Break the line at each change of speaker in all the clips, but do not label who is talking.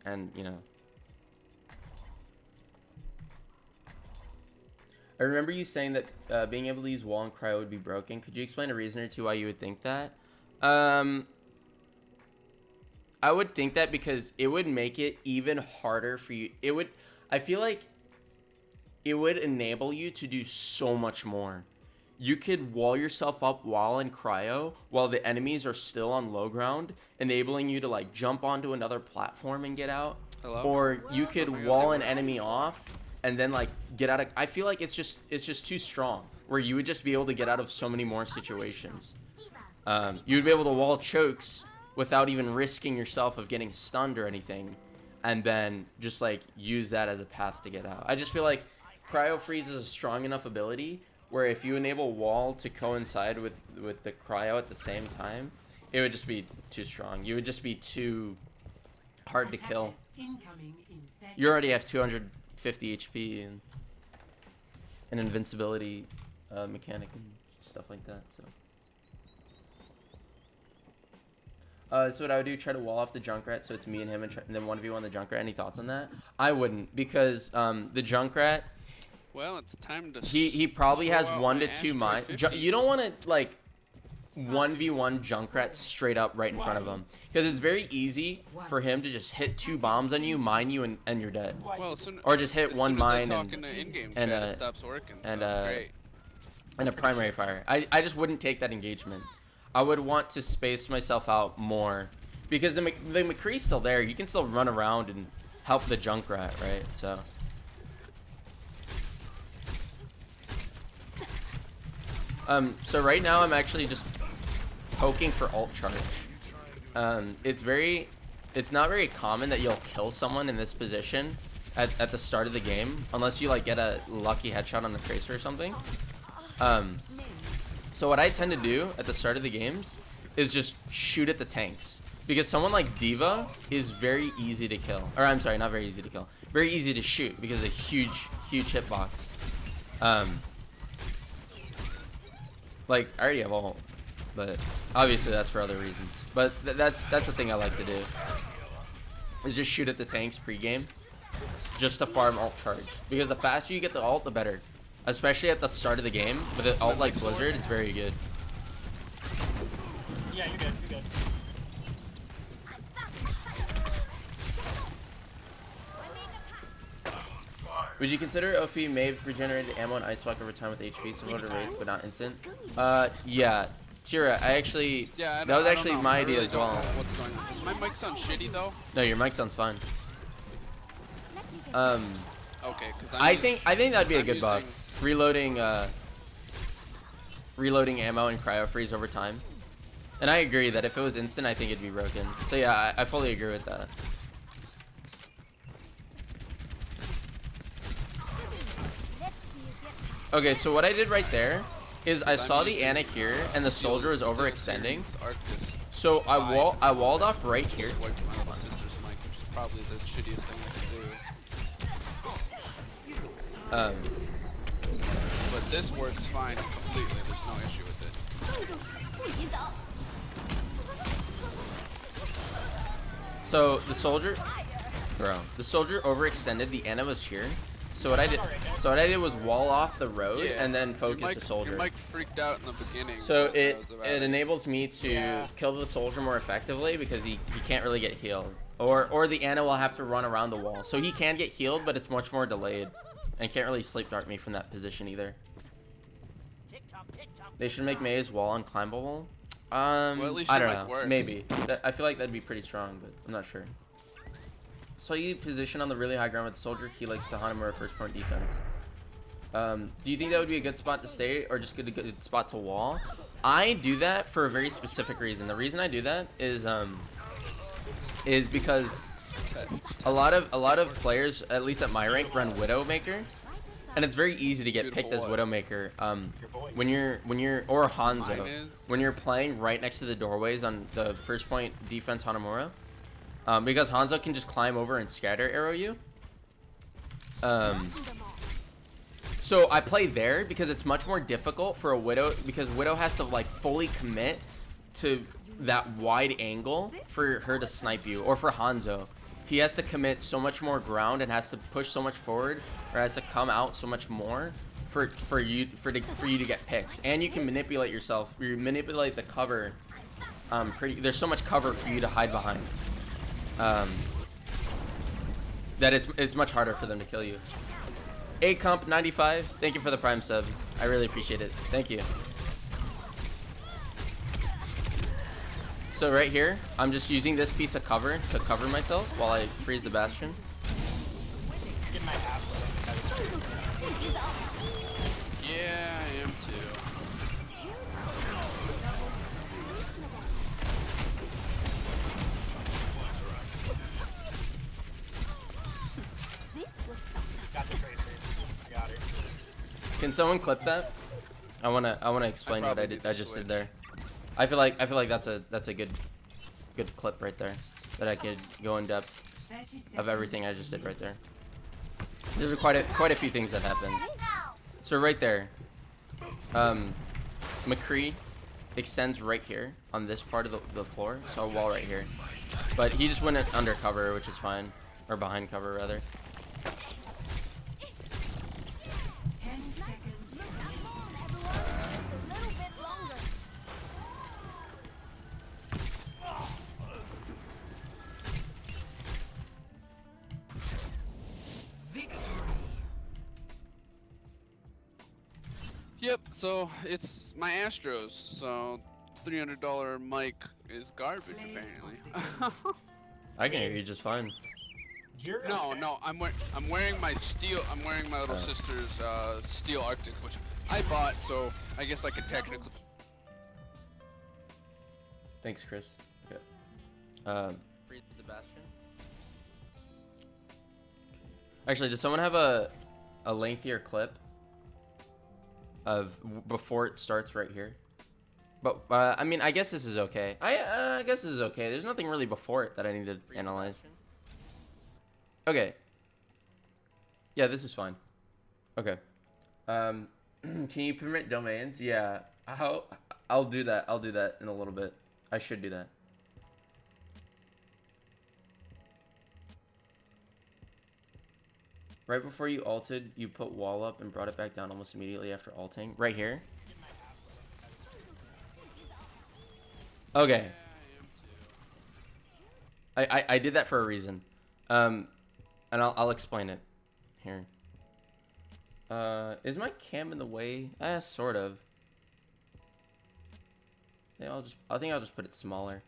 and you know. I remember you saying that being able to use wall and cryo would be broken. Could you explain a reason or two why you would think that? I would think that because it would make it even harder for you. I feel like it would enable you to do so much more. You could wall yourself up while in cryo while the enemies are still on low ground, enabling you to like jump onto another platform and get out.
Hello?
Or you could wall an enemy off and then like get out of. I feel like it's just too strong where you would just be able to get out of so many more situations. You would be able to wall chokes without even risking yourself of getting stunned or anything, and then just like use that as a path to get out. I just feel like cryo freeze is a strong enough ability where if you enable wall to coincide with the cryo at the same time, it would just be too strong. You would just be too hard to kill. You already have 250 HP and an invincibility mechanic and stuff like that. So what I would do, try to wall off the Junkrat so it's me and him, and then 1v1 the Junkrat. Any thoughts on that? I wouldn't, because the Junkrat,
well, it's time to
he probably has 1 to 2 mines. You don't want to like 1v1 Junkrat straight up right in front of him, because it's very easy for him to just hit 2 bombs on you, mine you, and you're dead.
Well,
or just hit 1 mine
and it stops working, so
and a primary fire. I just wouldn't take that engagement. I would want to space myself out more, because the McCree's still there. You can still run around and help the Junkrat, right? So so right now I'm actually just poking for ult charge. It's not very common that you'll kill someone in this position at the start of the game, unless you like get a lucky headshot on the tracer or something. So what I tend to do at the start of the games is just shoot at the tanks, because someone like D.Va is very easy to kill. Or I'm sorry, not very easy to kill. Very easy to shoot because of a huge hitbox. Like I already have ult, but obviously that's for other reasons. But that's the thing I like to do, is just shoot at the tanks pre-game, just to farm ult charge. Because the faster you get the ult, the better. Especially at the start of the game, with an ult like Blizzard, it's very good.
Yeah, you're good, you're good.
Would you consider OP may have regenerated ammo and ice walk over time with HP, similar to Wraith, but not instant? Yeah. Tira, that was actually my idea as well.
What's going on? Does my mic sound shitty though?
No, your mic sounds fine.
Okay, because
I think that'd be a good buff. Reloading ammo and cryo freeze over time. And I agree that if it was instant, I think it'd be broken. So yeah, I fully agree with that. Okay, so what I did right there is I saw the Ana here and the soldier was overextending. So I walled off right here.
Probably the shittiest thing I can do. But this works fine completely. There's no issue with it.
So the soldier overextended. The Ana was here. So what I did was wall off the road and then focus the soldier.
Your mic freaked out in the beginning.
So it enables me to kill the soldier more effectively, because he can't really get healed. Or the Ana will have to run around the wall. So he can get healed, but it's much more delayed. And can't really sleep dart me from that position either. They should make Mei's wall unclimbable.
Well, at least
I don't know.
works.
Maybe. I feel like that'd be pretty strong, but I'm not sure. So you position on the really high ground with the soldier, he likes to Hanamura first point defense. Do you think that would be a good spot to stay, or just a good spot to wall? I do that for a very specific reason. The reason I do that is because a lot of players, at least at my rank, run Widowmaker, and it's very easy to get picked as Widowmaker. When you're or Hanzo, when you're playing right next to the doorways on the first point defense Hanamura, because Hanzo can just climb over and scatter arrow you. So I play there because it's much more difficult for a Widow, because Widow has to like fully commit to that wide angle for her to snipe you, or for Hanzo. he has to commit so much more ground and has to push so much forward, or has to come out so much more for you to get picked. And you can manipulate yourself. You manipulate the cover. There's so much cover for you to hide behind. That it's much harder for them to kill you. A Comp 95, thank you for the Prime sub. I really appreciate it. Thank you. So right here, I'm just using this piece of cover to cover myself while I freeze the Bastion.
Yeah, I am too.
Got the tracer. I got her.
Can someone clip that? I wanna explain what I just did there. I feel like that's a good clip right there that I could go in depth of everything I just did right there. There's quite a few things that happened. So right there, McCree extends right here on this part of the floor, so a wall right here. But he just went under cover, which is fine, or behind cover rather.
Yep, so it's my Astros, so $300 mic is garbage apparently.
I can hear you just fine.
You're
No,
okay.
no, I'm wearing my little sister's steel Arctic, which I bought, so I guess I could technically.
Thanks, Chris. Okay. Freeze the Bastion. Actually, does someone have a lengthier clip of before it starts right here? But I mean, I guess this is okay. I guess this is okay. There's nothing really before it that I need to analyze. Okay. Yeah, this is fine. Okay. Can you permit domains? Yeah. I'll do that. I'll do that in a little bit. I should do that. Right before you ulted, you put wall up and brought it back down almost immediately after ulting. Right here. Okay. I did that for a reason. And I'll explain it here. Is my cam in the way? Sort of. Yeah, I think I'll just put it smaller.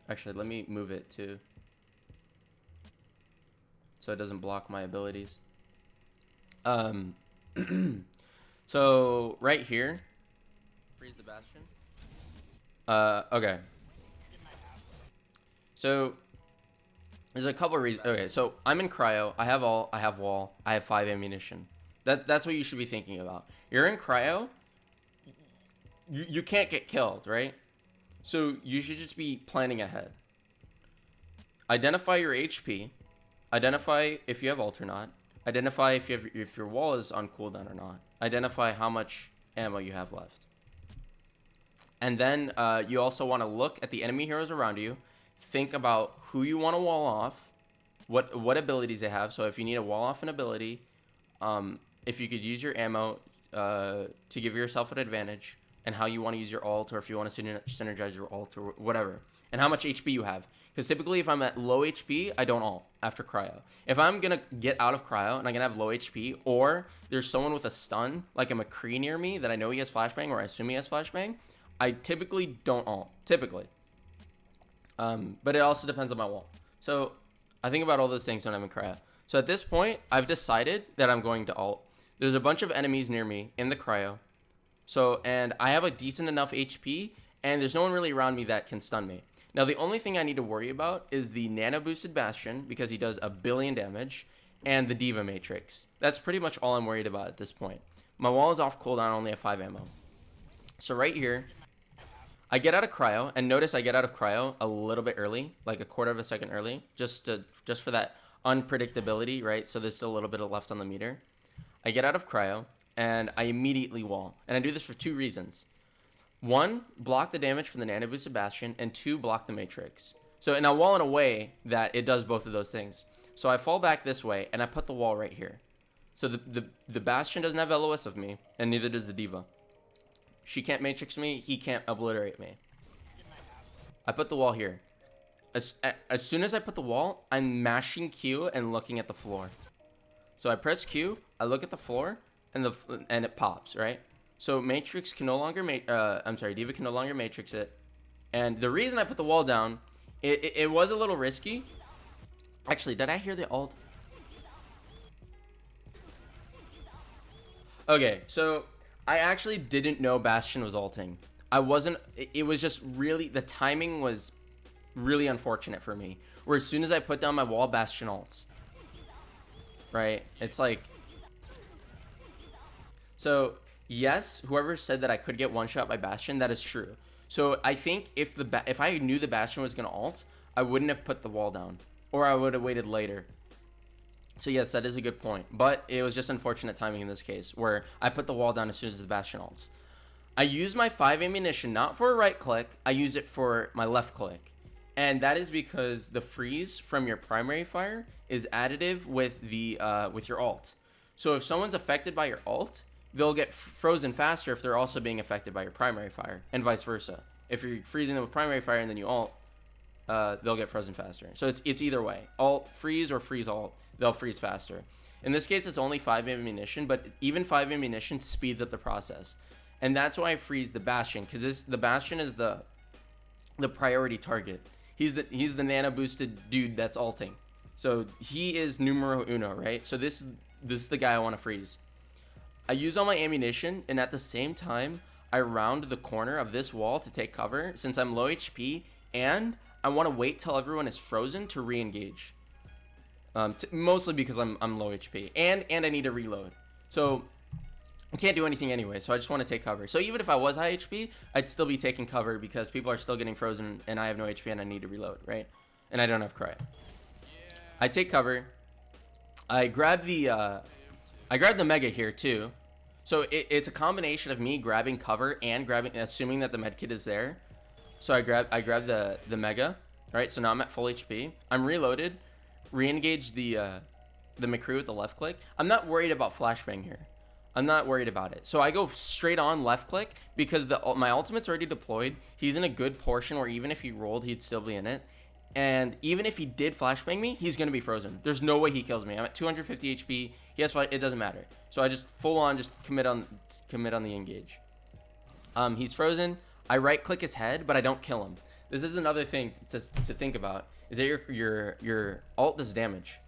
Actually, let me move it too, so it doesn't block my abilities. So right here, freeze the Bastion. Okay. So there's a couple of reasons. Okay, so I'm in cryo. I have wall. I have 5 ammunition. That's what you should be thinking about. You're in cryo. You can't get killed, right? So you should just be planning ahead. Identify your HP. Identify if you have ult or not. Identify if your wall is on cooldown or not. Identify how much ammo you have left. And then you also want to look at the enemy heroes around you. Think about who you want to wall off, what abilities they have. So if you need a wall off an ability, if you could use your ammo to give yourself an advantage, and how you want to use your ult, or if you want to synergize your ult or whatever, and how much HP you have. Because typically if I'm at low HP, I don't ult after cryo. If I'm going to get out of cryo and I'm going to have low HP, or there's someone with a stun, like a McCree near me that I know he has flashbang, or I assume he has flashbang, I typically don't ult. Typically. But it also depends on my wall. So I think about all those things when I'm in cryo. So at this point, I've decided that I'm going to ult. There's a bunch of enemies near me in the cryo. So, and I have a decent enough HP, and there's no one really around me that can stun me. Now, the only thing I need to worry about is the nano boosted Bastion, because he does 1 billion damage, and the Diva Matrix. That's pretty much all I'm worried about at this point. My wall is off cooldown, I only have 5 ammo. So right here, I get out of cryo, and notice I get out of cryo a little bit early, like 1/4 of a second early, just for that unpredictability, right? So there's still a little bit left on the meter. I get out of cryo, and I immediately wall. And I do this for 2 reasons. 1, block the damage from the nano boosted Bastion, and 2, block the Matrix. So, and I wall in a way that it does both of those things. So I fall back this way, and I put the wall right here. So the Bastion doesn't have LOS of me, and neither does the D.Va. She can't Matrix me, he can't obliterate me. I put the wall here. As soon as I put the wall, I'm mashing Q and looking at the floor. So I press Q, I look at the floor, and it pops, right? So Matrix can no longer D.Va can no longer Matrix it. And the reason I put the wall down, it was a little risky. Actually, did I hear the ult? Okay, so I actually didn't know Bastion was ulting. I wasn't, it was just really, the timing was really unfortunate for me. Where as soon as I put down my wall, Bastion ults. Right? It's like, so yes, whoever said that I could get one shot by Bastion, that is true. So I think if I knew the Bastion was gonna ult, I wouldn't have put the wall down, or I would have waited later. So yes, that is a good point, but it was just unfortunate timing in this case, where I put the wall down as soon as the Bastion ults. I use my 5 ammunition not for a right click, I use it for my left click. And that is because the freeze from your primary fire is additive with the with your ult. So if someone's affected by your ult, they'll get frozen faster if they're also being affected by your primary fire, and vice versa. If you're freezing them with primary fire and then you ult, they'll get frozen faster. So it's either way. Ult freeze or freeze ult, they'll freeze faster. In this case, it's only 5 ammunition, but even 5 ammunition speeds up the process. And that's why I freeze the Bastion, because the Bastion is the priority target. He's the nano boosted dude that's ulting. So he is numero uno, right? So this is the guy I want to freeze. I use all my ammunition, and at the same time, I round the corner of this wall to take cover since I'm low HP, and I want to wait till everyone is frozen to re-engage. Mostly because I'm low HP, and I need to reload. So I can't do anything anyway, so I just want to take cover. So even if I was high HP, I'd still be taking cover because people are still getting frozen, and I have no HP and I need to reload, right? And I don't have cry. I take cover. I grab the mega here too. So it's a combination of me grabbing cover and assuming that the medkit is there. So I grab the mega, right? So now I'm at full HP. I'm reloaded. Re-engage the McCree with the left click. I'm not worried about flashbang here. I'm not worried about it. So I go straight on left click because my ultimate's already deployed. He's in a good portion where even if he rolled, he'd still be in it. And even if he did flashbang me, he's going to be frozen. There's no way he kills me. I'm at 250 HP. Yes, it doesn't matter. So I just full on just commit on the engage. He's frozen. I right click his head, but I don't kill him. This is another thing to think about, is that your ult does damage.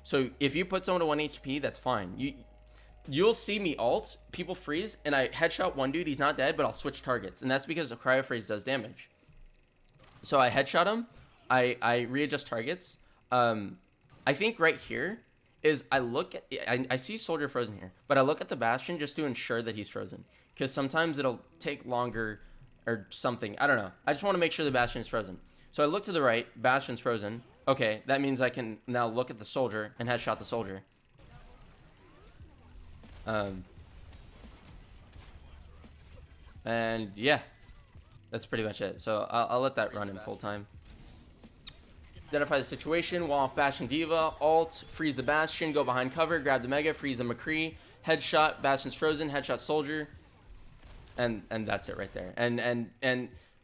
So if you put someone to 1 HP, that's fine. You'll see me ult, people freeze, and I headshot one dude, he's not dead, but I'll switch targets. And that's because the cryo freeze does damage. So I headshot him, I readjust targets. I think right here is I see soldier frozen here, but I look at the Bastion just to ensure that he's frozen. Because sometimes it'll take longer or something. I don't know. I just want to make sure the Bastion is frozen. So I look to the right, Bastion's frozen. Okay, that means I can now look at the soldier and headshot the soldier. And yeah, that's pretty much it. So I'll let that run in full time. Identify the situation, wall off Bastion D.Va, ult, freeze the Bastion, go behind cover, grab the mega, freeze the McCree, headshot, Bastion's frozen, headshot soldier, and that's it right there. And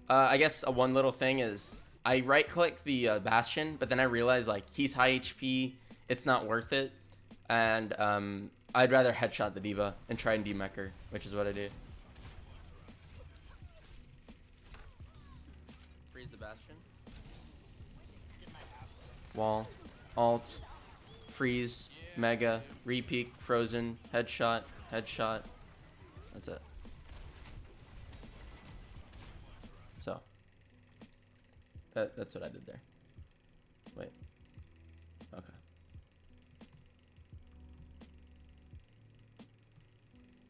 I guess one little thing is I right click the Bastion, but then I realize like he's high HP, it's not worth it, and I'd rather headshot the D.Va and try and demech her, which is what I do. Freeze the Bastion. Wall, alt, freeze, mega, re-peek, frozen, headshot, headshot. That's it. So, that's what I did there. Wait.